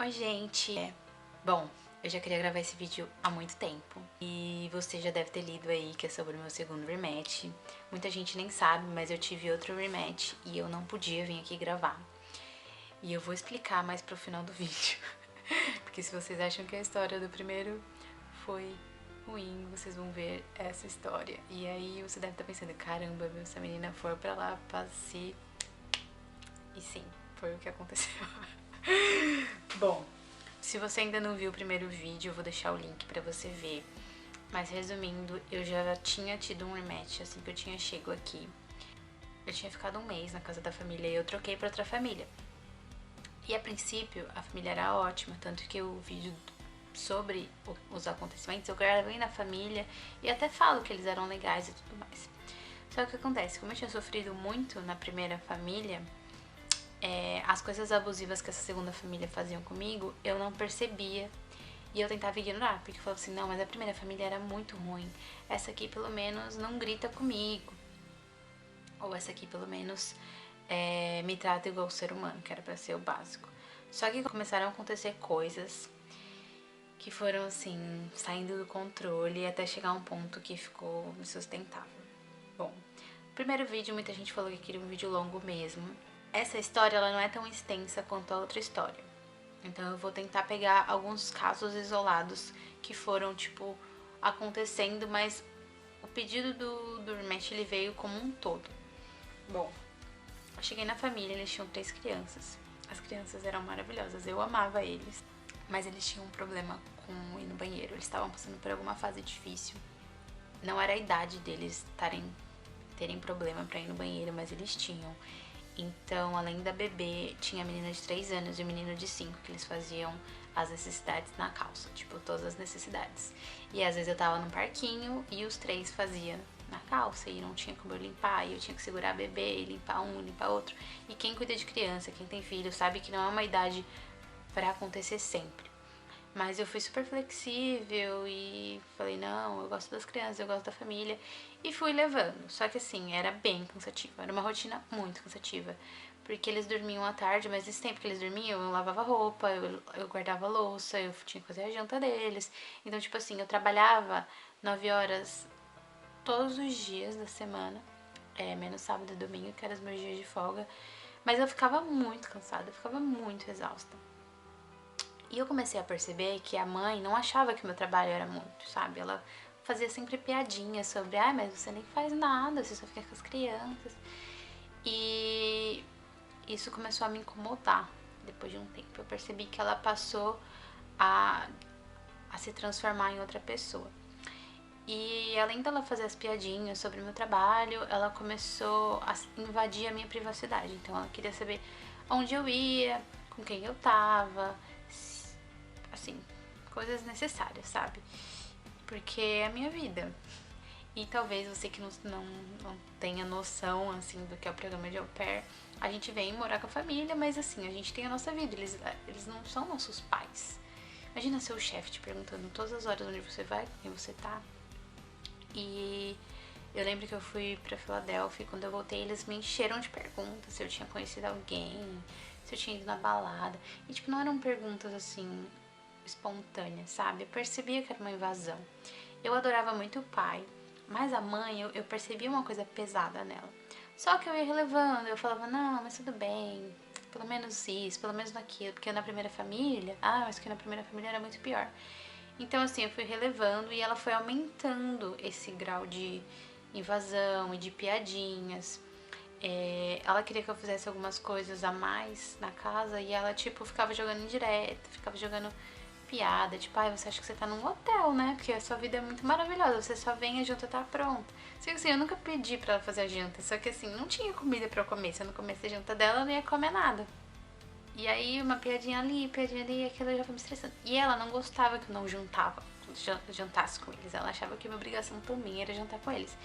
Oi, gente! Bom, eu já queria gravar esse vídeo há muito tempo e você já deve ter lido aí que é sobre o meu segundo rematch. Muita gente nem sabe, mas eu tive outro rematch e eu não podia vir aqui gravar. E eu vou explicar mais pro final do vídeo, porque se vocês acham que a história do primeiro foi ruim, vocês vão ver essa história. E aí você deve estar pensando, caramba, meu, essa menina foi pra lá pra se... E sim, foi o que aconteceu. Bom, se você ainda não viu o primeiro vídeo, eu vou deixar o link pra você ver. Mas resumindo, eu já tinha tido um rematch assim que eu tinha chego aqui. Eu tinha ficado um mês na casa da família e eu troquei pra outra família. E a princípio, a família era ótima, tanto que o vídeo sobre os acontecimentos eu gravei na família e até falo que eles eram legais e tudo mais. Só que o que acontece, como eu tinha sofrido muito na primeira família, as coisas abusivas que essa segunda família faziam comigo, eu não percebia e eu tentava ignorar, porque eu falava assim, não, mas a primeira família era muito ruim, essa aqui pelo menos não grita comigo, ou essa aqui pelo menos me trata igual ser humano, que era pra ser o básico. Só que começaram a acontecer coisas que foram assim, saindo do controle até chegar a um ponto que ficou insustentável. Bom, no primeiro vídeo muita gente falou que queria um vídeo longo mesmo. Essa história ela não é tão extensa quanto a outra história. Então eu vou tentar pegar alguns casos isolados que foram, tipo, acontecendo, mas o pedido do rematch ele veio como um todo. Bom, eu cheguei na família, eles tinham 3 crianças. As crianças eram maravilhosas, eu amava eles. Mas eles tinham um problema com ir no banheiro, eles estavam passando por alguma fase difícil. Não era a idade deles terem problema pra ir no banheiro, mas eles tinham. Então, além da bebê, tinha a menina de 3 anos e o menino de 5, que eles faziam as necessidades na calça, tipo, todas as necessidades. E às vezes eu tava num parquinho e os 3 faziam na calça e não tinha como eu limpar, e eu tinha que segurar a bebê e limpar um, limpar outro. E quem cuida de criança, quem tem filho, sabe que não é uma idade pra acontecer sempre. Mas eu fui super flexível e falei, não, eu gosto das crianças, eu gosto da família. E fui levando. Só que assim, era bem cansativo. Era uma rotina muito cansativa. Porque eles dormiam à tarde, mas nesse tempo que eles dormiam, eu lavava roupa, eu guardava louça, eu tinha que fazer a janta deles. Então, tipo assim, eu trabalhava 9 horas todos os dias da semana. Menos sábado e domingo, que eram os meus dias de folga. Mas eu ficava muito cansada, eu ficava muito exausta. E eu comecei a perceber que a mãe não achava que o meu trabalho era muito, sabe? Ela fazia sempre piadinhas sobre, mas você nem faz nada, você só fica com as crianças. E isso começou a me incomodar depois de um tempo. Eu percebi que ela passou a se transformar em outra pessoa. E além dela fazer as piadinhas sobre o meu trabalho, ela começou a invadir a minha privacidade. Então ela queria saber onde eu ia, com quem eu tava, assim, coisas necessárias, sabe? Porque é a minha vida. E talvez você que não tenha noção, assim, do que é o programa de au pair, a gente vem morar com a família, mas assim, a gente tem a nossa vida, eles não são nossos pais. Imagina seu chefe te perguntando todas as horas onde você vai, com quem você tá. E eu lembro que eu fui pra Filadélfia e quando eu voltei eles me encheram de perguntas se eu tinha conhecido alguém, se eu tinha ido na balada. E tipo, não eram perguntas assim espontâneas, sabe? Eu percebia que era uma invasão. Eu adorava muito o pai, mas a mãe, eu percebia uma coisa pesada nela. Só que eu ia relevando, eu falava, não, mas tudo bem, pelo menos isso, pelo menos naquilo, porque na primeira família, mas que na primeira família era muito pior. Então assim, eu fui relevando e ela foi aumentando esse grau de invasão e de piadinhas. Ela queria que eu fizesse algumas coisas a mais na casa e ela, tipo, ficava jogando indireta, ficava jogando piada, tipo, você acha que você tá num hotel, né? Porque a sua vida é muito maravilhosa, você só vem e a janta tá pronta. Só que assim, eu nunca pedi pra ela fazer a janta, só que assim, não tinha comida pra eu comer. Se eu não comesse a janta dela, eu não ia comer nada. E aí, uma piadinha ali, e aquilo já foi me estressando. E ela não gostava que eu não jantasse com eles. Ela achava que a minha obrigação também era jantar com eles.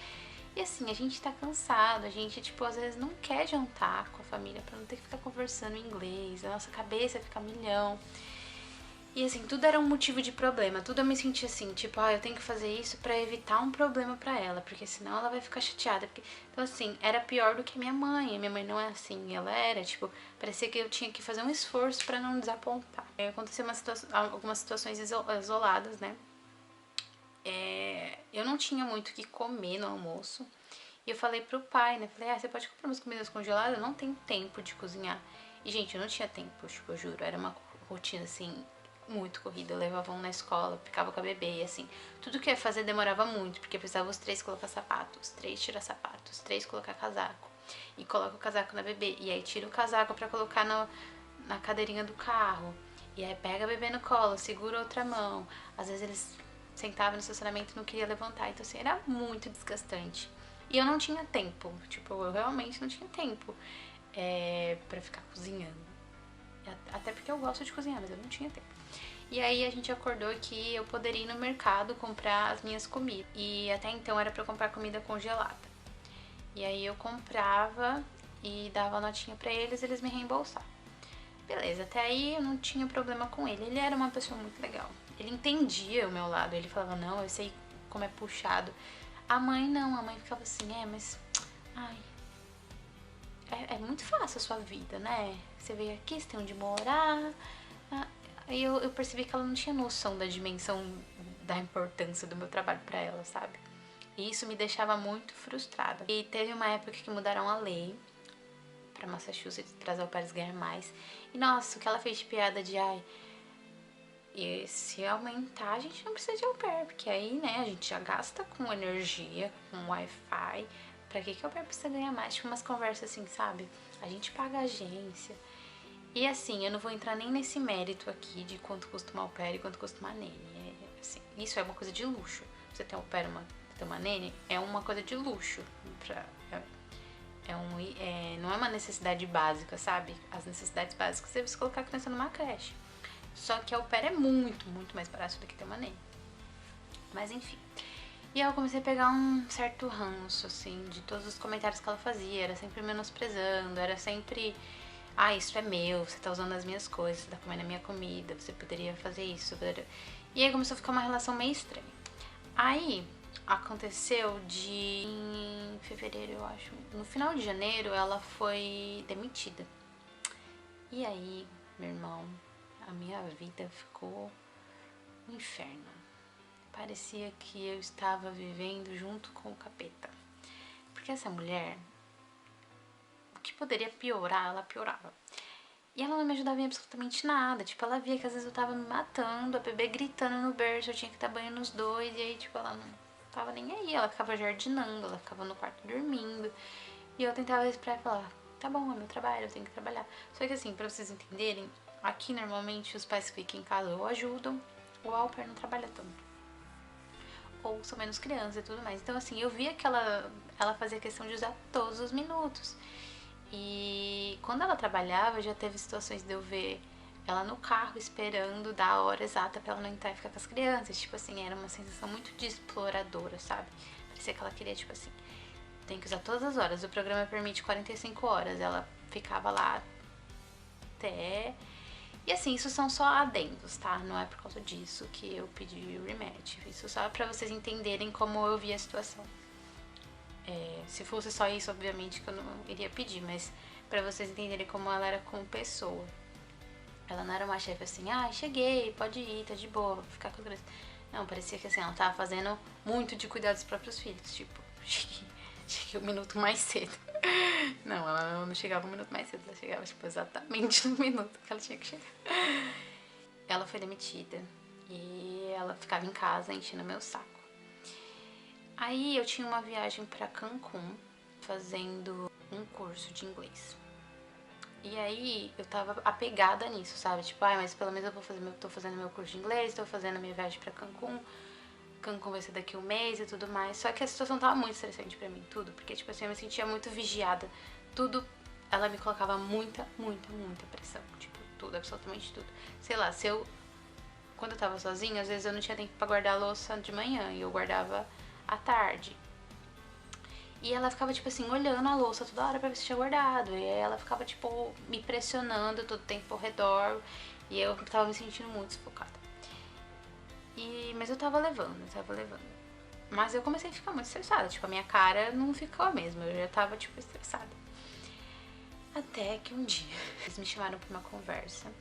E assim, a gente tá cansado, a gente, tipo, às vezes não quer jantar com a família pra não ter que ficar conversando em inglês, a nossa cabeça fica a milhão. E assim, tudo era um motivo de problema, tudo eu me sentia assim, tipo, eu tenho que fazer isso pra evitar um problema pra ela, porque senão ela vai ficar chateada. Então assim, era pior do que a minha mãe não é assim, ela era, tipo, parecia que eu tinha que fazer um esforço pra não desapontar. Aconteceu algumas situações isoladas, né? Eu não tinha muito o que comer no almoço, e eu falei pro pai, né, falei, você pode comprar umas comidas congeladas? Eu não tenho tempo de cozinhar. E gente, eu não tinha tempo, tipo, eu juro, era uma rotina assim, muito corrida, eu levava um na escola, ficava com a bebê, e assim, tudo que eu ia fazer demorava muito, porque precisava os 3 colocar sapato, os 3 tirar sapato, os 3 colocar casaco, e coloca o casaco na bebê, e aí tira o casaco pra colocar na cadeirinha do carro, e aí pega a bebê no colo, segura outra mão, às vezes eles sentavam no estacionamento e não queria levantar, então assim, era muito desgastante. E eu não tinha tempo, tipo, eu realmente não tinha tempo pra ficar cozinhando. Até porque eu gosto de cozinhar, mas eu não tinha tempo. E aí a gente acordou que eu poderia ir no mercado comprar as minhas comidas. E até então era pra eu comprar comida congelada. E aí eu comprava e dava notinha pra eles me reembolsavam. Beleza, até aí eu não tinha problema com ele. Ele era uma pessoa muito legal. Ele entendia o meu lado. Ele falava, não, eu sei como é puxado. A mãe não, a mãe ficava assim, mas... Ai, é muito fácil a sua vida, né? Você veio aqui, você tem onde morar. Aí eu percebi que ela não tinha noção da dimensão da importância do meu trabalho pra ela, sabe? E isso me deixava muito frustrada. E teve uma época que mudaram a lei pra Massachusetts, para as au pairs ganhar mais. E nossa, o que ela fez de piada de, e se aumentar a gente não precisa de au pair, porque aí, né, a gente já gasta com energia, com Wi-Fi. Pra que au pair precisa ganhar mais? Tipo umas conversas assim, sabe? A gente paga a agência. E assim, eu não vou entrar nem nesse mérito aqui de quanto custa uma au pair e quanto custa uma nene. Assim, isso é uma coisa de luxo. Você ter au pair e uma nene é uma coisa de luxo. Não é uma necessidade básica, sabe? As necessidades básicas é você colocar a criança numa creche. Só que a au pair é muito, muito mais barato do que ter uma nene. Mas enfim. E aí eu comecei a pegar um certo ranço, assim, de todos os comentários que ela fazia. Era sempre menosprezando, era sempre... isso é meu, você tá usando as minhas coisas, você tá comendo a minha comida, você poderia fazer isso. E aí começou a ficar uma relação meio estranha. Aí aconteceu em fevereiro, eu acho. No final de janeiro ela foi demitida. E aí, meu irmão, a minha vida ficou um inferno. Parecia que eu estava vivendo junto com o capeta. Porque essa mulher, o que poderia piorar, ela piorava. E ela não me ajudava em absolutamente nada. Tipo, ela via que às vezes eu tava me matando, a bebê gritando no berço, eu tinha que dar banho nos dois. E aí, tipo, ela não tava nem aí. Ela ficava jardinando, ela ficava no quarto dormindo. E eu tentava esperar e falar, tá bom, é meu trabalho, eu tenho que trabalhar. Só que assim, pra vocês entenderem, aqui normalmente os pais que ficam em casa ou ajudam, ou a au pair não trabalha tanto. Ou são menos crianças e tudo mais. Então assim, eu via que ela fazia questão de usar todos os minutos. E quando ela trabalhava, já teve situações de eu ver ela no carro esperando dar a hora exata pra ela não entrar e ficar com as crianças. Tipo assim, era uma sensação muito de exploradora, sabe? Parecia que ela queria, tipo assim, tem que usar todas as horas. O programa permite 45 horas. Ela ficava lá até... E assim, isso são só adendos, tá? Não é por causa disso que eu pedi o rematch. Isso só pra vocês entenderem como eu vi a situação. Se fosse só isso, obviamente que eu não iria pedir, mas pra vocês entenderem como ela era como pessoa. Ela não era uma chefe assim, cheguei, pode ir, tá de boa, vou ficar com a criança. Não, parecia que assim, ela tava fazendo muito de cuidar dos próprios filhos, tipo, cheguei um minuto mais cedo. Não, ela não chegava um minuto mais cedo, ela chegava tipo, exatamente no minuto que ela tinha que chegar. Ela foi demitida e ela ficava em casa enchendo meu saco. Aí eu tinha uma viagem pra Cancún fazendo um curso de inglês. E aí eu tava apegada nisso, sabe? Tipo, mas pelo menos tô fazendo meu curso de inglês, tô fazendo a minha viagem pra Cancún. Cancún vai ser daqui um mês e tudo mais. Só que a situação tava muito estressante pra mim, tudo. Porque, tipo assim, eu me sentia muito vigiada. Tudo, ela me colocava muita, muita, muita pressão. Tipo, tudo, absolutamente tudo. Sei lá, quando eu tava sozinha, às vezes eu não tinha tempo pra guardar a louça de manhã. E eu guardava à tarde. E ela ficava, tipo assim, olhando a louça toda hora pra ver se tinha guardado. E aí ela ficava, tipo, me pressionando todo o tempo ao redor. E eu tava me sentindo muito sufocada. Mas eu tava levando. Mas eu comecei a ficar muito estressada. Tipo, a minha cara não ficou a mesma. Eu já tava, tipo, estressada. Até que um dia eles me chamaram pra uma conversa.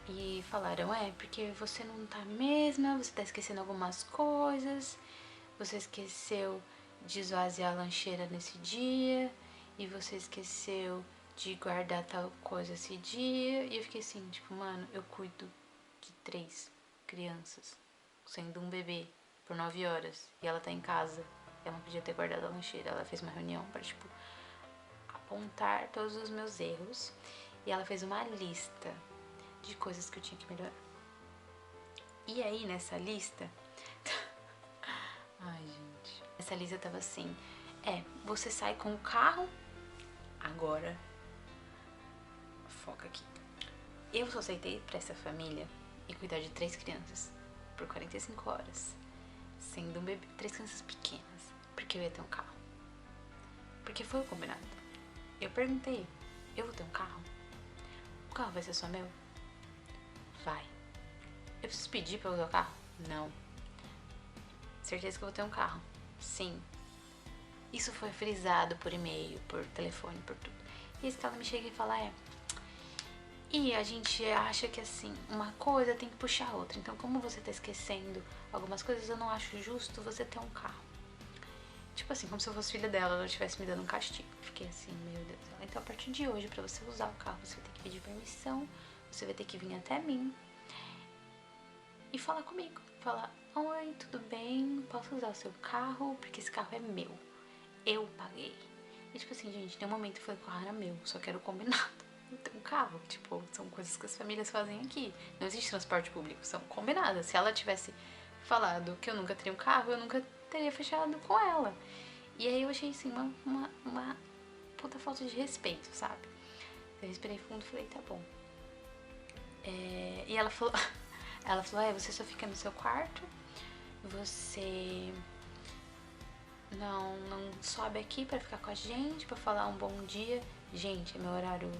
E falaram, porque você não tá mesma, você tá esquecendo algumas coisas. Você esqueceu de esvaziar a lancheira nesse dia. E você esqueceu de guardar tal coisa esse dia. E eu fiquei assim, tipo, mano, eu cuido de 3 crianças, sendo um bebê, por 9 horas. E ela tá em casa. Ela não podia ter guardado a lancheira. Ela fez uma reunião pra, tipo, apontar todos os meus erros. E ela fez uma lista de coisas que eu tinha que melhorar. E aí, nessa lista... Ai, gente. Essa lista tava assim... você sai com o carro... Agora... Foca aqui. Eu só aceitei pra essa família e cuidar de 3 crianças por 45 horas. Sendo um bebê... 3 crianças pequenas. Porque eu ia ter um carro. Porque foi o combinado. Eu perguntei... Eu vou ter um carro? O carro vai ser só meu? Vai. Eu preciso pedir pra usar o carro? Não. Certeza que eu vou ter um carro? Sim. Isso foi frisado por e-mail, por telefone, por tudo. E esse cara me chega e fala, e a gente acha que assim, uma coisa tem que puxar a outra. Então, como você tá esquecendo algumas coisas, eu não acho justo você ter um carro. Tipo assim, como se eu fosse filha dela, ela estivesse me dando um castigo. Fiquei assim, meu Deus. Então, a partir de hoje, pra você usar o carro, você vai ter que pedir permissão, você vai ter que vir até mim e falar comigo. Falar, oi, tudo bem? Posso usar o seu carro? Porque esse carro é meu. Eu paguei. E tipo assim, gente, em nenhum momento eu falei que o carro era meu, só quero combinado. Um carro, tipo, são coisas que as famílias fazem aqui. Não existe transporte público, são combinadas. Se ela tivesse falado que eu nunca teria um carro, eu nunca teria fechado com ela. E aí eu achei assim, uma puta falta de respeito, sabe? Eu respirei fundo e falei, tá bom. E ela falou, você só fica no seu quarto, você não sobe aqui pra ficar com a gente, pra falar um bom dia. Gente, é meu horário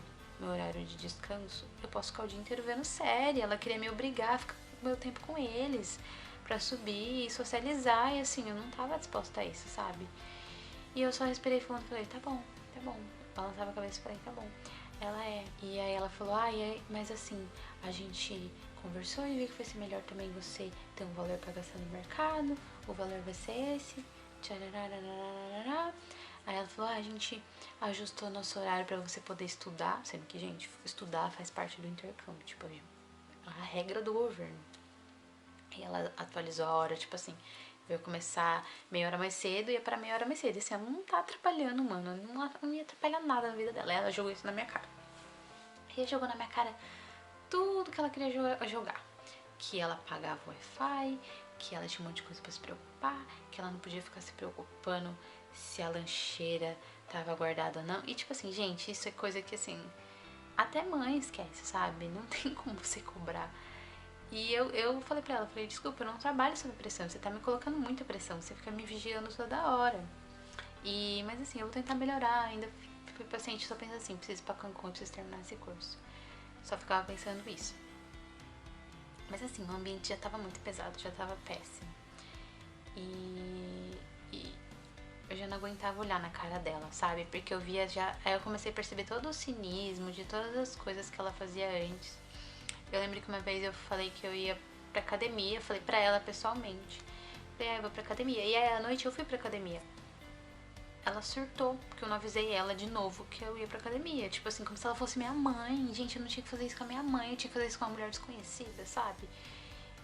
de descanso. Eu posso ficar o dia inteiro vendo série. Ela queria me obrigar a ficar meu tempo com eles, pra subir e socializar. E assim, eu não tava disposta a isso, sabe? E eu só respirei fundo e falei, tá bom. Balançava a cabeça e falei, tá bom. Ela E aí ela falou, mas assim, a gente conversou e viu que vai ser melhor também você ter um valor pra gastar no mercado. O valor vai ser esse. Tcharararararará. Aí ela falou, a gente ajustou nosso horário pra você poder estudar. Sendo que, gente, estudar faz parte do intercâmbio. Tipo, a regra do governo. E ela atualizou a hora, tipo assim, eu ia começar meia hora mais cedo e ia pra meia hora mais cedo. E assim, ela não tá atrapalhando, mano. Não ia atrapalhar nada na vida dela. Ela jogou isso na minha cara. E ela jogou na minha cara tudo que ela queria jogar. Que ela pagava o Wi-Fi, que ela tinha um monte de coisa pra se preocupar, que ela não podia ficar se preocupando se a lancheira tava guardada ou não. E tipo assim, gente, isso é coisa que assim, até mãe esquece, sabe? Não tem como você cobrar. E eu falei pra ela, desculpa, eu não trabalho sob pressão, você tá me colocando muita pressão, você fica me vigiando toda hora. Mas assim, eu vou tentar melhorar, ainda fui paciente, só pensa assim, preciso ir pra Cancún, preciso terminar esse curso. Só ficava pensando isso. Mas assim, o ambiente já tava muito pesado, já tava péssimo. E eu já não aguentava olhar na cara dela, sabe? Porque eu via já... Aí eu comecei a perceber todo o cinismo de todas as coisas que ela fazia antes. Eu lembro que uma vez eu falei que eu ia pra academia, falei pra ela pessoalmente. Falei, eu vou pra academia. E aí à noite eu fui pra academia. Ela surtou, porque eu não avisei ela de novo que eu ia pra academia. Tipo assim, como se ela fosse minha mãe. Gente, eu não tinha que fazer isso com a minha mãe, eu tinha que fazer isso com uma mulher desconhecida, sabe?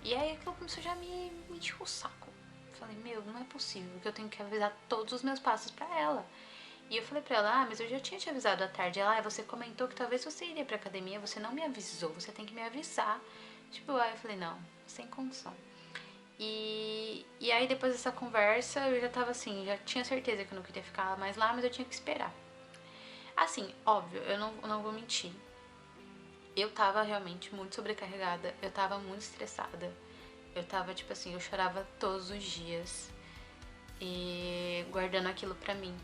E aí aquilo começou já a me encher o saco. Falei, não é possível que eu tenho que avisar todos os meus passos pra ela. E eu falei pra ela, mas eu já tinha te avisado à tarde. Ela, você comentou que talvez você iria pra academia, você não me avisou, você tem que me avisar. Tipo, aí eu falei, não, sem condição. E aí depois dessa conversa, eu já tava assim, já tinha certeza que eu não queria ficar mais lá, mas eu tinha que esperar. Assim, óbvio, eu não vou mentir. Eu tava realmente muito sobrecarregada, eu tava muito estressada. Eu tava, tipo assim, eu chorava todos os dias e guardando aquilo pra mim.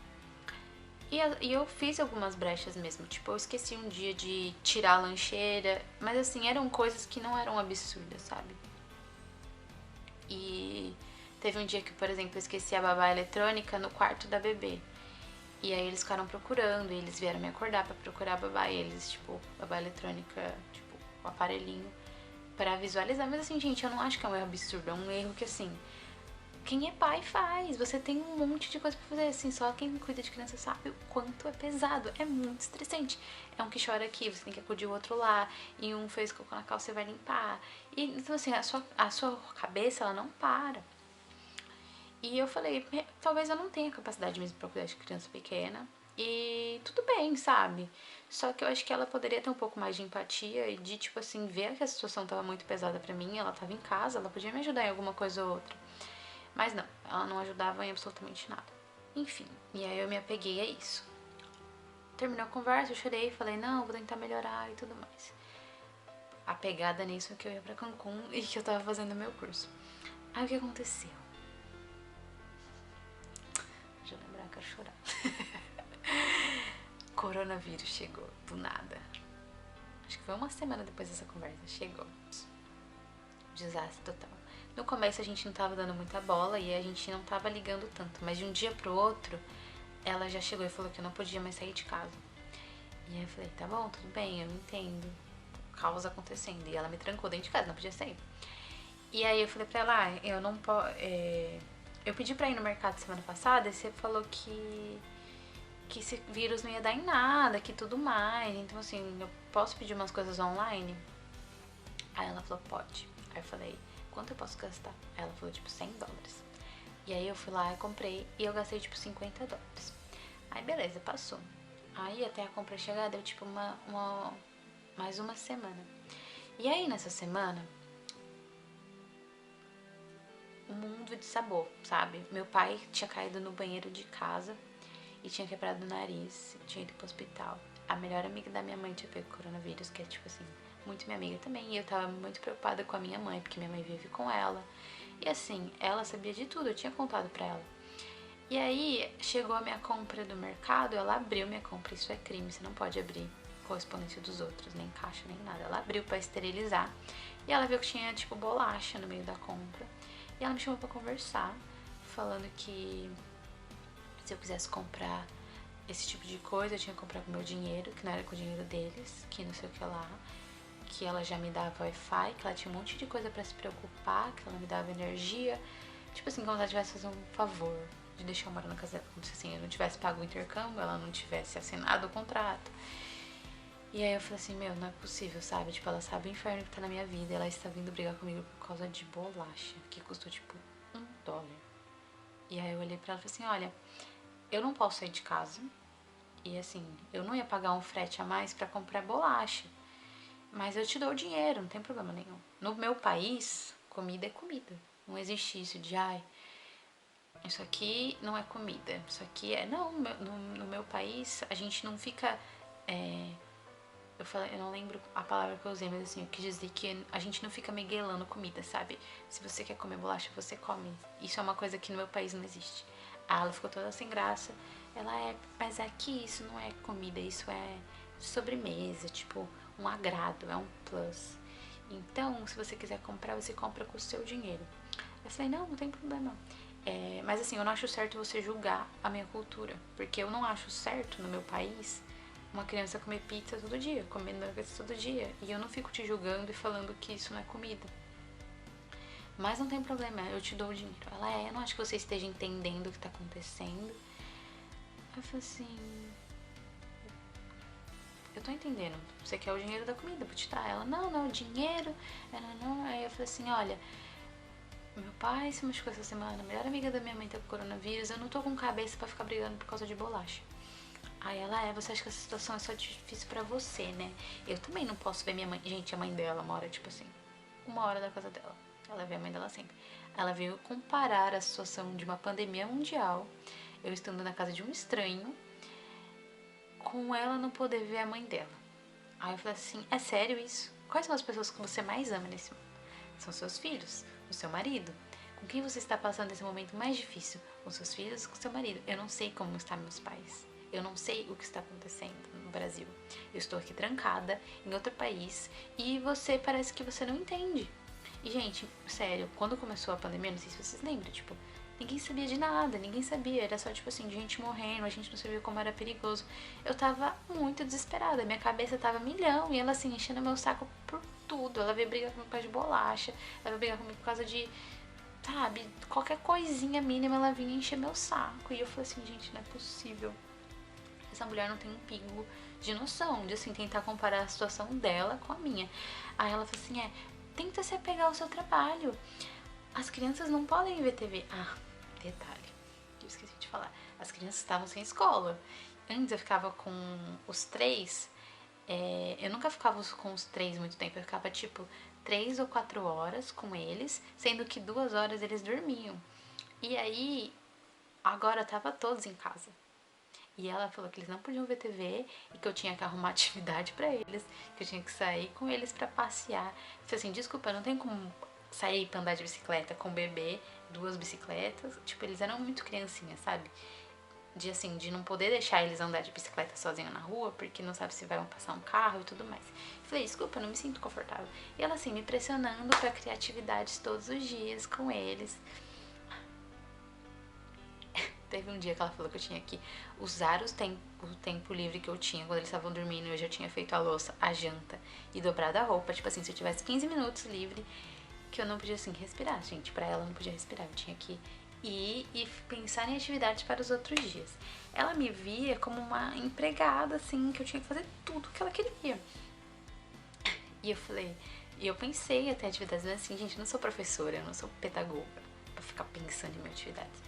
E eu fiz algumas brechas mesmo, tipo, eu esqueci um dia de tirar a lancheira, mas assim, eram coisas que não eram absurdas, sabe? E teve um dia que, por exemplo, eu esqueci a babá eletrônica no quarto da bebê. E aí eles ficaram procurando, e eles vieram me acordar pra procurar a babá, e eles, tipo, babá eletrônica, tipo, o aparelhinho, pra visualizar. Mas assim, gente, eu não acho que é um erro absurdo, é um erro que, assim, quem é pai faz. Você tem um monte de coisa pra fazer, assim, só quem cuida de criança sabe o quanto é pesado, é muito estressante. É um que chora aqui, você tem que acudir o outro lá, e um fez cocô na calça, você vai limpar. E, então, assim, a sua cabeça, ela não para. E eu falei, talvez eu não tenha capacidade mesmo pra cuidar de criança pequena. E tudo bem, sabe? Só que eu acho que ela poderia ter um pouco mais de empatia e de, tipo assim, ver que a situação tava muito pesada pra mim. Ela tava em casa, ela podia me ajudar em alguma coisa ou outra. Mas não, ela não ajudava em absolutamente nada. Enfim, e aí eu me apeguei a isso. Terminou a conversa, eu chorei, falei, não, vou tentar melhorar e tudo mais. Apegada nisso é que eu ia pra Cancún e que eu tava fazendo meu curso. Aí o que aconteceu? Deixa eu lembrar que eu chorar. Coronavírus chegou, do nada. Acho que foi uma semana depois dessa conversa, chegou. Desastre total. No começo a gente não tava dando muita bola e a gente não tava ligando tanto, mas de um dia pro outro, ela já chegou e falou que eu não podia mais sair de casa. E aí eu falei, tá bom, tudo bem, eu entendo. Caos acontecendo. E ela me trancou dentro de casa, não podia sair. E aí eu falei pra ela, eu não posso. Eu pedi pra ir no mercado semana passada e você falou que esse vírus não ia dar em nada, que tudo mais. Então assim, eu posso pedir umas coisas online? Aí ela falou, pode. Aí eu falei, quanto eu posso gastar? Aí ela falou, tipo, $100. E aí eu fui lá e comprei e eu gastei tipo $50. Aí beleza, passou. Aí até a compra chegar deu tipo mais uma semana. E aí nessa semana, o mundo desabou, sabe? Meu pai tinha caído no banheiro de casa e tinha quebrado o nariz, tinha ido pro hospital. A melhor amiga da minha mãe tinha pego coronavírus, que é tipo assim, muito minha amiga também. E eu tava muito preocupada com a minha mãe, porque minha mãe vive com ela. E assim, ela sabia de tudo, eu tinha contado pra ela. E aí, chegou a minha compra do mercado, ela abriu minha compra, isso é crime, você não pode abrir correspondência dos outros, nem caixa, nem nada. Ela abriu pra esterilizar e ela viu que tinha, tipo, bolacha no meio da compra. E ela me chamou pra conversar, falando que se eu quisesse comprar esse tipo de coisa, eu tinha que comprar com o meu dinheiro, que não era com o dinheiro deles, que não sei o que lá, que ela já me dava Wi-Fi, que ela tinha um monte de coisa pra se preocupar, que ela me dava energia. Tipo assim, como se ela tivesse fazendo um favor de deixar eu morar na casa dela, como se assim, eu não tivesse pago o intercâmbio, ela não tivesse assinado o contrato. E aí eu falei assim, meu, não é possível, sabe? Tipo, ela sabe o inferno que tá na minha vida e ela está vindo brigar comigo por causa de bolacha, que custou tipo $1. E aí eu olhei pra ela e falei assim, olha, eu não posso sair de casa e assim, eu não ia pagar um frete a mais pra comprar bolacha, mas eu te dou o dinheiro, não tem problema nenhum. No meu país, comida é comida. Não existe isso de, ai, isso aqui não é comida, isso aqui é... Não, no meu país, a gente não fica... eu não lembro a palavra que eu usei, mas assim, eu quis dizer que a gente não fica miguelando comida, sabe? Se você quer comer bolacha, você come. Isso é uma coisa que no meu país não existe. Ah, ela ficou toda sem graça. Ela mas aqui isso não é comida, isso é sobremesa, tipo, um agrado, é um plus. Então, se você quiser comprar, você compra com o seu dinheiro. Eu falei, não, não tem problema. Mas assim, eu não acho certo você julgar a minha cultura, porque eu não acho certo no meu país uma criança comer pizza todo dia, comer nuggets todo dia, e eu não fico te julgando e falando que isso não é comida. Mas não tem problema, eu te dou o dinheiro. Ela eu não acho que você esteja entendendo o que tá acontecendo. Eu falei assim, eu tô entendendo, você quer o dinheiro da comida, vou te dar. Ela, não, não, o dinheiro, não. Aí eu falei assim, olha, meu pai se machucou essa semana, a melhor amiga da minha mãe tá com coronavírus, eu não tô com cabeça pra ficar brigando por causa de bolacha. Aí ela, você acha que essa situação é só difícil pra você, né? Eu também não posso ver minha mãe. Gente, a mãe dela mora, tipo assim, 1 hora da casa dela. Ela vê a mãe dela sempre. Ela veio comparar a situação de uma pandemia mundial, eu estando na casa de um estranho, com ela não poder ver a mãe dela. Aí eu falei assim, é sério isso? Quais são as pessoas que você mais ama nesse mundo? São seus filhos, o seu marido. Com quem você está passando esse momento mais difícil? Com seus filhos, com seu marido. Eu não sei como estão meus pais. eu não sei o que está acontecendo no Brasil. Eu estou aqui trancada em outro país e você parece que você não entende. E, gente, sério, quando começou a pandemia, não sei se vocês lembram, tipo, ninguém sabia de nada, ninguém sabia. Era só, tipo assim, gente morrendo, a gente não sabia como era perigoso. Eu tava muito desesperada, minha cabeça tava milhão e ela, assim, enchendo meu saco por tudo. Ela veio brigar comigo por causa de bolacha, ela veio brigar comigo por causa de, sabe, qualquer coisinha mínima ela vinha encher meu saco. E eu falei assim, gente, não é possível. Essa mulher não tem um pingo de noção, de assim, tentar comparar a situação dela com a minha. Aí ela falou assim, tenta se apegar ao seu trabalho. As crianças não podem ver TV. Ah, detalhe, que eu esqueci de falar. As crianças estavam sem escola. Antes eu ficava com os três. Eu nunca ficava com os três muito tempo. Eu ficava tipo 3 ou 4 horas com eles, sendo que 2 horas eles dormiam. E aí, agora tava todos em casa. E ela falou que eles não podiam ver TV e que eu tinha que arrumar atividade pra eles, que eu tinha que sair com eles pra passear. Eu falei assim, desculpa, não tem como sair pra andar de bicicleta com o bebê, 2 bicicletas. Tipo, eles eram muito criancinhas, sabe? De assim, de não poder deixar eles andar de bicicleta sozinho na rua, porque não sabe se vai passar um carro e tudo mais. Eu falei, desculpa, eu não me sinto confortável. E ela assim, me pressionando pra criar atividades todos os dias com eles. Teve um dia que ela falou que eu tinha que usar o tempo livre que eu tinha quando eles estavam dormindo. Eu já tinha feito a louça, a janta e dobrado a roupa. Tipo assim, se eu tivesse 15 minutos livre, que eu não podia assim respirar, gente. Pra ela eu não podia respirar. Eu tinha que ir e pensar em atividades para os outros dias. Ela me via como uma empregada, assim, que eu tinha que fazer tudo que ela queria. E eu falei, e eu pensei até atividades, mas assim, gente, eu não sou professora, eu não sou pedagoga pra ficar pensando em minhas atividades.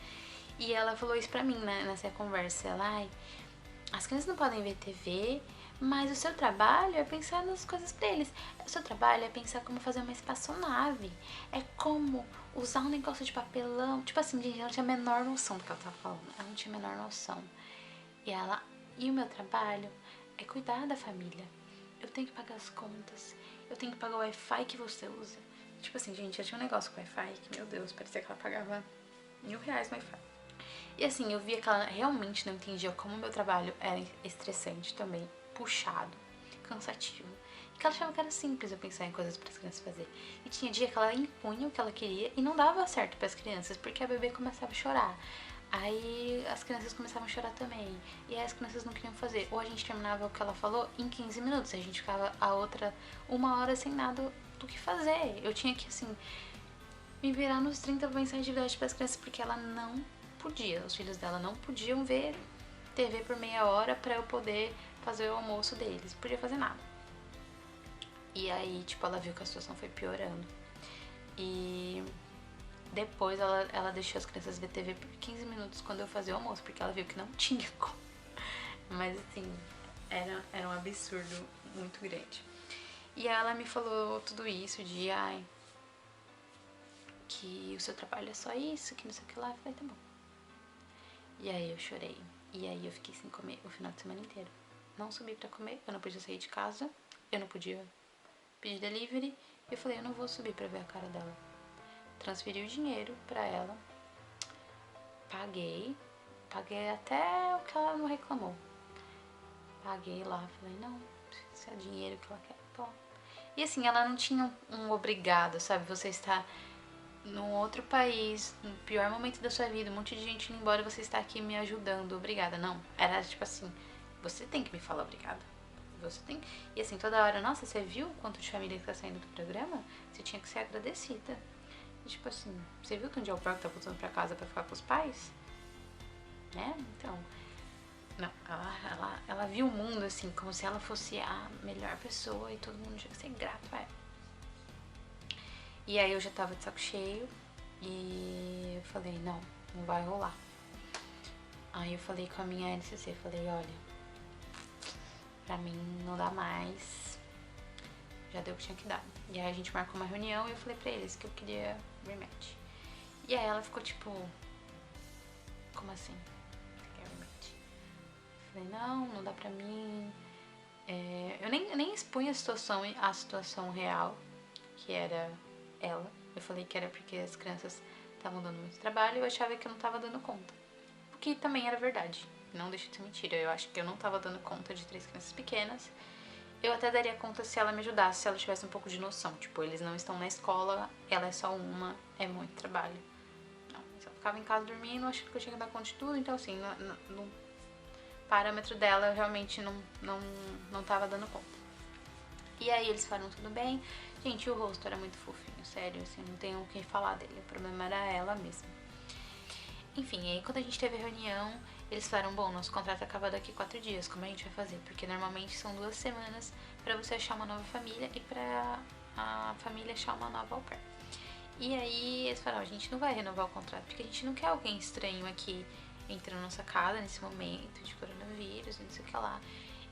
E ela falou isso pra mim, né, nessa conversa. Ela, as crianças não podem ver TV, mas o seu trabalho é pensar nas coisas pra eles. O seu trabalho é pensar como fazer uma espaçonave. É como usar um negócio de papelão. Tipo assim, gente, ela não tinha a menor noção do que ela tava falando. Ela não tinha a menor noção. E o meu trabalho é cuidar da família. Eu tenho que pagar as contas. Eu tenho que pagar o Wi-Fi que você usa. Tipo assim, gente, eu tinha um negócio com o Wi-Fi que, meu Deus, parecia que ela pagava R$ 1.000 no Wi-Fi. E assim, eu via que ela realmente não entendia como o meu trabalho era estressante também, puxado, cansativo. E que ela achava que era simples eu pensar em coisas para as crianças fazer. E tinha dia que ela impunha o que ela queria e não dava certo para as crianças, porque a bebê começava a chorar. Aí as crianças começavam a chorar também. E aí as crianças não queriam fazer. Ou a gente terminava o que ela falou em 15 minutos. A gente ficava a outra 1 hora sem nada do que fazer. Eu tinha que, assim, me virar nos 30 pra pensar em atividade para as crianças, porque ela não podia. Os filhos dela não podiam ver TV por meia hora pra eu poder fazer o almoço deles. Não podia fazer nada. E aí, tipo, ela viu que a situação foi piorando. E depois ela deixou as crianças ver TV por 15 minutos quando eu fazia o almoço, porque ela viu que não tinha como. Mas assim, era um absurdo muito grande. E ela me falou tudo isso de, que o seu trabalho é só isso, que não sei o que lá. Eu falei, tá bom. E aí eu chorei. E aí eu fiquei sem comer o final de semana inteiro. Não subi pra comer, eu não podia sair de casa, eu não podia pedir delivery. E eu falei, eu não vou subir pra ver a cara dela. Transferi o dinheiro pra ela, paguei até o que ela não reclamou. Paguei lá, falei, não, se é dinheiro que ela quer, toma. E assim, ela não tinha um obrigado, sabe? Você está num outro país, no pior momento da sua vida, um monte de gente indo embora e você está aqui me ajudando, obrigada. Não, era tipo assim, você tem que me falar obrigada. Você tem. E assim, toda hora, nossa, você viu o quanto de família que tá saindo do programa? Você tinha que ser agradecida. E, tipo assim, você viu que um dia o Brock tá voltando pra casa pra ficar com os pais? Né? Então, não, ela viu o mundo assim, como se ela fosse a melhor pessoa e todo mundo tinha que ser grato a ela. E aí eu já tava de saco cheio e eu falei, não vai rolar. Aí eu falei com a minha NCC, falei, olha, pra mim não dá mais, já deu o que tinha que dar. E aí a gente marcou uma reunião e eu falei pra eles que eu queria rematch. E aí ela ficou tipo, como assim? Você quer rematch? Eu falei, não dá pra mim. Eu nem expunha a situação real, que era ela. Eu falei que era porque as crianças estavam dando muito trabalho e eu achava que eu não tava dando conta. O que também era verdade, não deixa de ser mentira. Eu acho que eu não tava dando conta de 3 crianças pequenas. Eu até daria conta se ela me ajudasse, se ela tivesse um pouco de noção. Tipo, eles não estão na escola, ela é só uma, é muito trabalho. Não, mas eu ficava em casa dormindo, achando que eu tinha que dar conta de tudo. Então, assim, no parâmetro dela, eu realmente não tava dando conta. E aí eles falaram tudo bem. Gente, o rosto era muito fofinho, sério, assim, não tenho o que falar dele. O problema era ela mesma. Enfim, aí quando a gente teve a reunião, eles falaram, bom, nosso contrato acaba daqui 4 dias, como a gente vai fazer? Porque normalmente são 2 semanas pra você achar uma nova família e pra a família achar uma nova au pair. E aí eles falaram, a gente não vai renovar o contrato, porque a gente não quer alguém estranho aqui entrando na nossa casa nesse momento de coronavírus, não sei o que lá.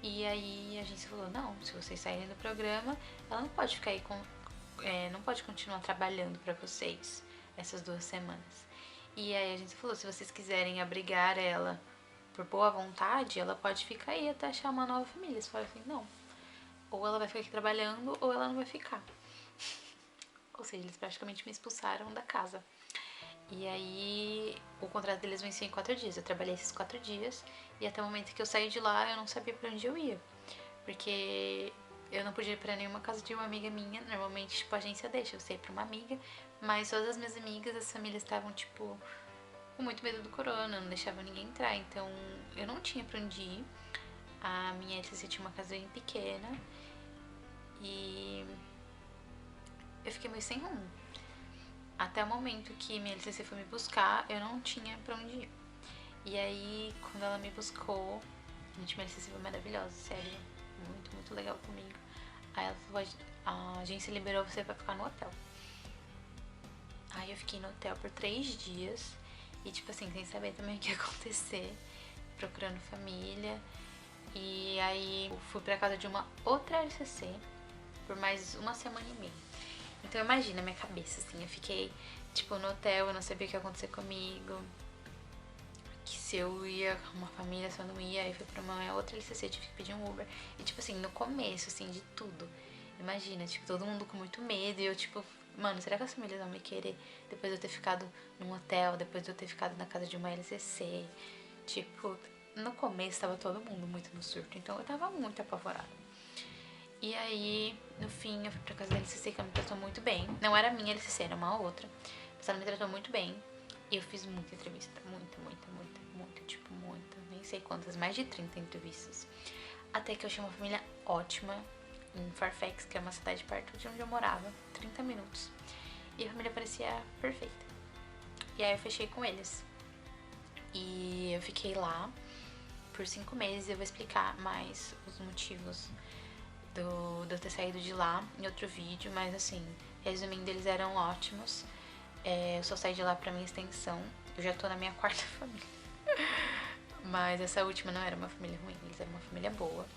E aí a gente falou, não, se vocês saírem do programa, ela não pode ficar aí não pode continuar trabalhando pra vocês essas 2 semanas. E aí a gente falou, se vocês quiserem abrigar ela por boa vontade, ela pode ficar aí até achar uma nova família. Eles falaram assim, não, ou ela vai ficar aqui trabalhando ou ela não vai ficar. Ou seja, eles praticamente me expulsaram da casa. E aí o contrato deles venceu em 4 dias. Eu trabalhei esses 4 dias e até o momento que eu saí de lá eu não sabia pra onde eu ia. Porque eu não podia ir pra nenhuma casa de uma amiga minha. Normalmente, tipo, a agência deixa você ir pra uma amiga. Mas todas as minhas amigas, as famílias estavam, tipo, com muito medo do corona, não deixavam ninguém entrar. Então eu não tinha pra onde ir. A minha LCC tinha uma casa bem pequena. E eu fiquei meio sem rumo. Até o momento que minha LCC foi me buscar, eu não tinha pra onde ir. E aí, quando ela me buscou, gente, minha LCC foi maravilhosa, sério. Muito, muito legal comigo. Aí ela falou, a agência liberou você pra ficar no hotel. Aí eu fiquei no hotel por 3 dias. E tipo assim, sem saber também o que ia acontecer. Procurando família. E aí eu fui pra casa de uma outra LCC por mais 1 semana e meia. Então imagina a minha cabeça, assim, eu fiquei, tipo, no hotel, eu não sabia o que ia acontecer comigo, que se eu ia com uma família, se eu não ia, aí fui pra uma outra LCC, tive que pedir um Uber. E tipo assim, no começo, assim, de tudo, imagina, tipo, todo mundo com muito medo e eu, tipo, mano, será que as famílias vão me querer depois de eu ter ficado num hotel, depois de eu ter ficado na casa de uma LCC? Tipo, no começo tava todo mundo muito no surto, então eu tava muito apavorada. E aí, no fim, eu fui pra casa da LCC, que ela me tratou muito bem. Não era a minha LCC, era uma outra. Mas ela me tratou muito bem. E eu fiz muita entrevista. Muita. Tipo, muita. Nem sei quantas. Mais de 30 entrevistas. Até que eu achei uma família ótima em Fairfax, que é uma cidade perto de onde eu morava. 30 minutos. E a família parecia perfeita. E aí eu fechei com eles. E eu fiquei lá por 5 meses. Eu vou explicar mais os motivos de eu ter saído de lá em outro vídeo, mas assim, resumindo, eles eram ótimos. Eu só saí de lá pra minha extensão. Eu já tô na minha 4ª família. Mas essa última não era uma família ruim, eles eram uma família boa.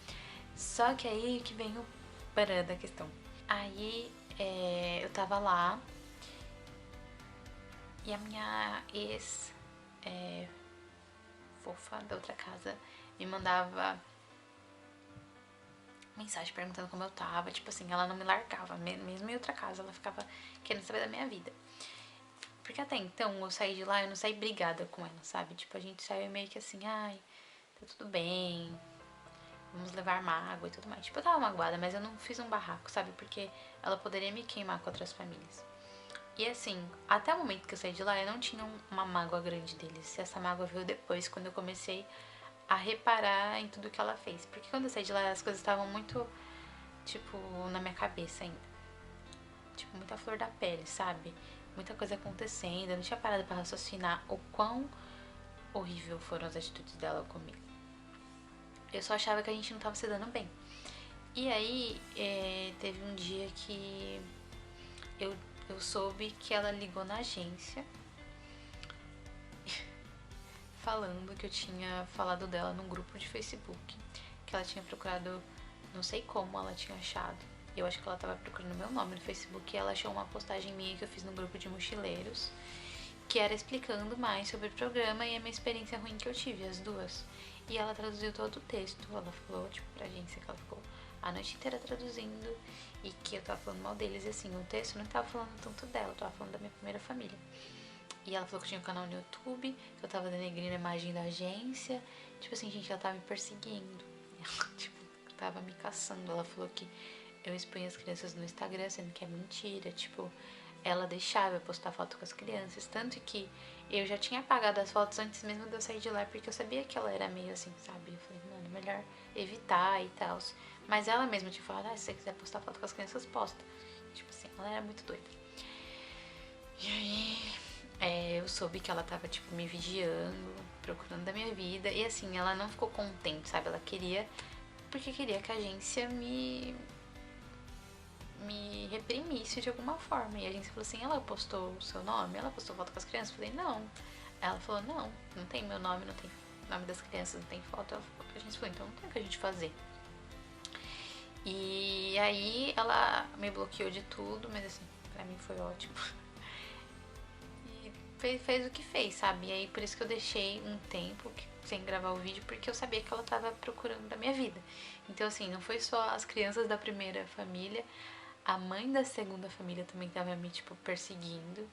Só que aí que vem o parã da questão. Aí eu tava lá e a minha ex fofa da outra casa me mandava mensagem perguntando como eu tava, tipo assim, ela não me largava, mesmo em outra casa, ela ficava querendo saber da minha vida. Porque até então, eu saí de lá, eu não saí brigada com ela, sabe? Tipo, a gente saiu meio que assim, ai, tá tudo bem, vamos levar mágoa e tudo mais. Tipo, eu tava magoada, mas eu não fiz um barraco, sabe? Porque ela poderia me queimar com outras famílias. E assim, até o momento que eu saí de lá, eu não tinha uma mágoa grande deles. Essa mágoa veio depois, quando eu comecei a reparar em tudo que ela fez. Porque quando eu saí de lá, as coisas estavam muito, tipo, na minha cabeça ainda. Tipo, muita flor da pele, sabe? Muita coisa acontecendo. Eu não tinha parado pra raciocinar o quão horrível foram as atitudes dela comigo. Eu só achava que a gente não tava se dando bem. E aí, teve um dia que eu soube que ela ligou na agência falando que eu tinha falado dela num grupo de Facebook, que ela tinha procurado, não sei como ela tinha achado. Eu acho que ela tava procurando meu nome no Facebook e ela achou uma postagem minha que eu fiz no grupo de mochileiros, que era explicando mais sobre o programa e a minha experiência ruim que eu tive, as duas. E ela traduziu todo o texto, ela falou, tipo, pra agência que ela ficou a noite inteira traduzindo e que eu tava falando mal deles. E assim, o texto não tava falando tanto dela, eu tava falando da minha primeira família. E ela falou que tinha um canal no YouTube, que eu tava denegrindo a imagem da agência. Tipo assim, gente, ela tava me perseguindo. Ela, tipo, tava me caçando. Ela falou que eu expunha as crianças no Instagram, sendo que é mentira. Tipo, ela deixava eu postar foto com as crianças. Tanto que eu já tinha apagado as fotos antes mesmo de eu sair de lá, porque eu sabia que ela era meio assim, sabe? Eu falei, mano, melhor evitar e tal. Mas ela mesma tinha falado, se você quiser postar foto com as crianças, posta. Tipo assim, ela era muito doida. E aí, eu soube que ela tava, tipo, me vigiando, procurando da minha vida. E assim, ela não ficou contente, sabe? Ela queria, porque queria que a agência me reprimisse de alguma forma. E a agência falou assim, ela postou o seu nome? Ela postou foto com as crianças? Eu falei, não. Ela falou, não tem meu nome, não tem nome das crianças, não tem foto. A gente falou, então não tem o que a gente fazer. E aí ela me bloqueou de tudo, mas assim, pra mim foi ótimo. E fez o que fez, sabe? E aí por isso que eu deixei um tempo sem gravar o vídeo, porque eu sabia que ela tava procurando da minha vida. Então assim, não foi só as crianças da primeira família, a mãe da segunda família também tava me, tipo, perseguindo.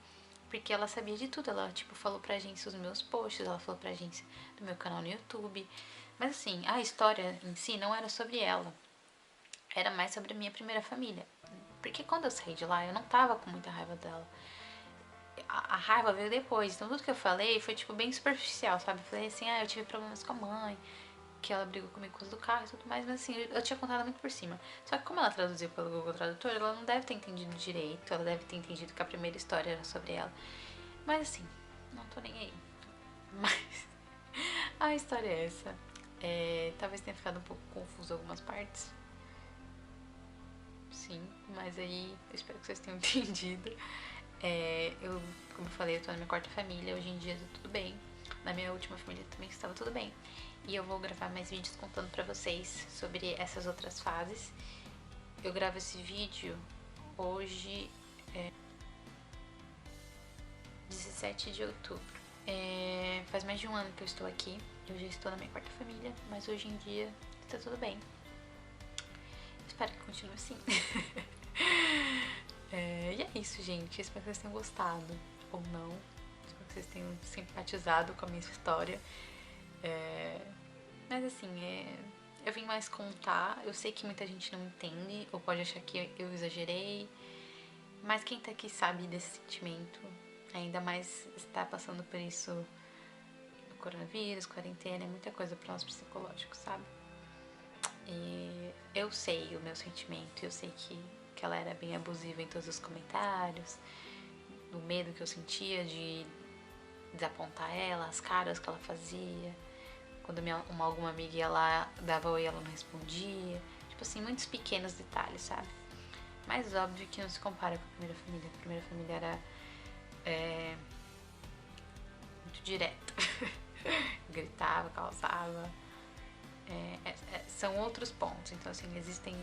Porque ela sabia de tudo, ela, tipo, falou pra agência os meus posts, ela falou pra agência do meu canal no YouTube. Mas assim, a história em si não era sobre ela, era mais sobre a minha primeira família. Porque quando eu saí de lá, eu não tava com muita raiva dela. A raiva veio depois, então tudo que eu falei foi, tipo, bem superficial, sabe? Eu falei assim, eu tive problemas com a mãe, que ela brigou comigo por causa do carro e tudo mais, mas assim, eu tinha contado muito por cima. Só que como ela traduziu pelo Google Tradutor, ela não deve ter entendido direito, ela deve ter entendido que a primeira história era sobre ela. Mas assim, não tô nem aí. Mas a história é essa. Talvez tenha ficado um pouco confuso algumas partes. Sim, mas aí eu espero que vocês tenham entendido. Como eu falei, eu tô na minha quarta família, hoje em dia tá tudo bem. Na minha última família também estava tudo bem. E eu vou gravar mais vídeos contando pra vocês sobre essas outras fases. Eu gravo esse vídeo hoje, 17 de outubro. Faz mais de um ano que eu estou aqui. Eu já estou na minha quarta família, mas hoje em dia está tudo bem. Espero que continue assim. E é isso, gente. Espero que vocês tenham gostado. Ou não. Espero que vocês tenham simpatizado com a minha história. Mas assim, eu vim mais contar. Eu sei que muita gente não entende, ou pode achar que eu exagerei. Mas quem tá aqui sabe desse sentimento. Ainda mais está passando por isso no coronavírus, quarentena, é muita coisa pro nosso psicológico, sabe? E eu sei o meu sentimento, eu sei que ela era bem abusiva em todos os comentários, do medo que eu sentia de desapontar ela, as caras que ela fazia. Quando alguma amiga ia lá, dava oi e ela não respondia. Tipo assim, muitos pequenos detalhes, sabe? Mas óbvio que não se compara com a primeira família. A primeira família era muito direta. Gritava, causava. São outros pontos. Então, assim, existem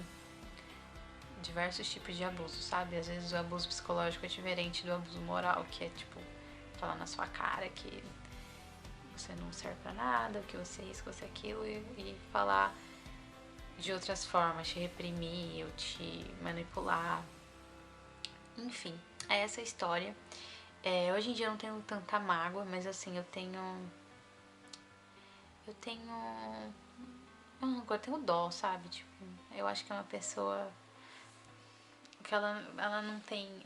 diversos tipos de abuso, sabe? Às vezes o abuso psicológico é diferente do abuso moral, que é tipo falar na sua cara que você não serve pra nada, que você é isso, que você é aquilo, e falar de outras formas, te reprimir ou te manipular. Enfim, é essa a história. Hoje em dia eu não tenho tanta mágoa, mas assim, eu tenho. Agora eu tenho dó, sabe? Tipo, eu acho que é uma pessoa que ela não tem.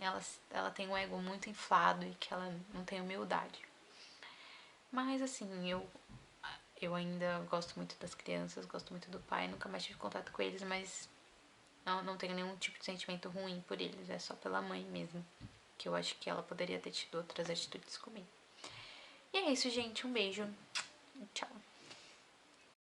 Ela tem um ego muito inflado e que ela não tem humildade. Mas assim, eu ainda gosto muito das crianças, gosto muito do pai, nunca mais tive contato com eles, mas não tenho nenhum tipo de sentimento ruim por eles, é só pela mãe mesmo, que eu acho que ela poderia ter tido outras atitudes comigo. E é isso, gente, um beijo, tchau.